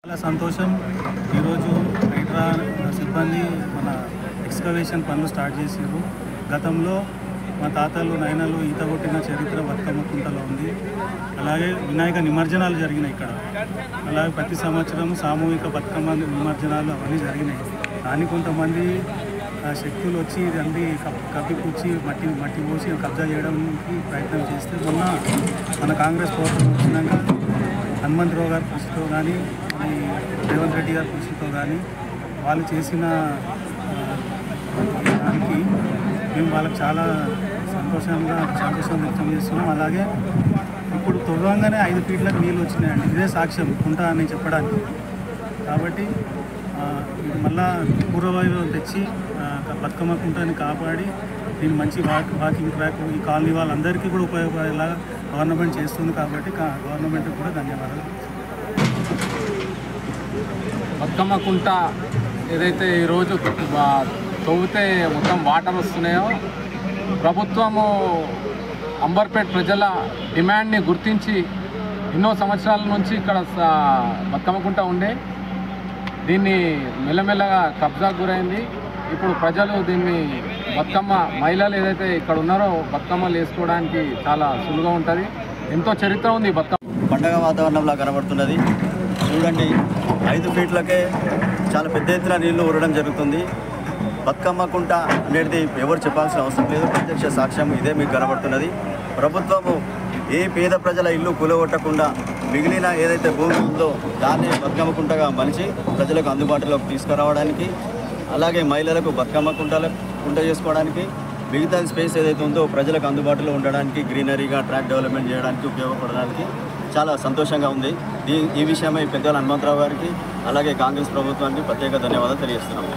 చాలా సంతోషం. ఈరోజు హైడ్రా సిబ్బంది మన ఎక్స్కవేషన్ పనులు స్టార్ట్ చేసారు. గతంలో మా తాతలు నాయనలు ఈత కొట్టిన చరిత్ర బతుకమ్మ కుంటలో ఉంది. అలాగే వినాయక నిమజ్జనాలు జరిగినాయి ఇక్కడ. అలాగే ప్రతి సంవత్సరం సామూహిక బతుకమ్మ నిమజ్జనాలు అవన్నీ జరిగినాయి. కానీ కొంతమంది శక్తులు వచ్చి ఇదంతా కప్పిపుచ్చి మట్టి పోసి కబ్జా చేయడానికి ప్రయత్నం చేస్తే మొన్న మన కాంగ్రెస్ ప్రభుత్వం వచ్చినాక హనుమంతరావు గారి కృషితో కానీ రేవంత్ రెడ్డి గారి కృషితో కానీ వాళ్ళు చేసిన దానికి మేము వాళ్ళకి చాలా సంతోషం వ్యక్తం చేస్తున్నాం. అలాగే ఇప్పుడు తొలగానే 5 ఫీట్లకు నీళ్ళు వచ్చినాయండి. ఇదే సాక్ష్యం కుంటా అని చెప్పడానికి. కాబట్టి మళ్ళా పూర్వవైభవం తెచ్చి బతుకమ్మ కుంటాని కాపాడి దీన్ని మంచి వాకింగ్ ట్రాక్ ఈ కాలనీ వాళ్ళందరికీ కూడా ఉపయోగపడేలాగా గవర్నమెంట్ చేస్తుంది. కాబట్టి గవర్నమెంట్కి కూడా ధన్యవాదాలు. బతుకమ్మ కుంట ఏదైతే ఈరోజు తవ్వితే మొత్తం వాటర్ వస్తున్నాయో, ప్రభుత్వము అంబర్పేట్ ప్రజల డిమాండ్ని గుర్తించి ఎన్నో సంవత్సరాల నుంచి ఇక్కడ బతుకమ్మ కుంట ఉండే దీన్ని మెల్లమెల్లగా కబ్జాకు గురైంది. ఇప్పుడు ప్రజలు దీన్ని బతుకమ్మ మహిళలు ఏదైతే ఇక్కడ ఉన్నారో బతుకమ్మలు వేసుకోవడానికి చాలా సులువుగా ఉంటుంది. ఎంతో చరిత్ర ఉంది బతుకమ్మ. పండగ వాతావరణంలో కనబడుతున్నది. చూడండి, 5 ఫీట్లకే చాలా పెద్ద ఎత్తున నీళ్లు ఊరడం జరుగుతుంది. బతుకమ్మ కుంట అనేది ఎవరు చెప్పాల్సిన అవసరం లేదు. ప్రత్యక్ష సాక్ష్యం ఇదే మీకు కనబడుతున్నది. ప్రభుత్వము ఏ పేద ప్రజల ఇల్లు కూలగొట్టకుండా మిగిలిన ఏదైతే భూమి ఉందో దాన్ని బతుకమ్మ కుంటగా మలిచి ప్రజలకు అందుబాటులోకి తీసుకురావడానికి, అలాగే మహిళలకు బతుకమ్మ కుంట చేసుకోవడానికి, మిగతా స్పేస్ ఏదైతే ఉందో ప్రజలకు అందుబాటులో ఉండడానికి, గ్రీనరీగా ట్రాక్ డెవలప్మెంట్ చేయడానికి ఉపయోగపడడానికి చాలా సంతోషంగా ఉంది. ఈ విషయమై పెద్దల హనుమంతరావు గారికి అలాగే కాంగ్రెస్ ప్రభుత్వానికి ప్రత్యేక ధన్యవాదాలు తెలియజేస్తున్నాం.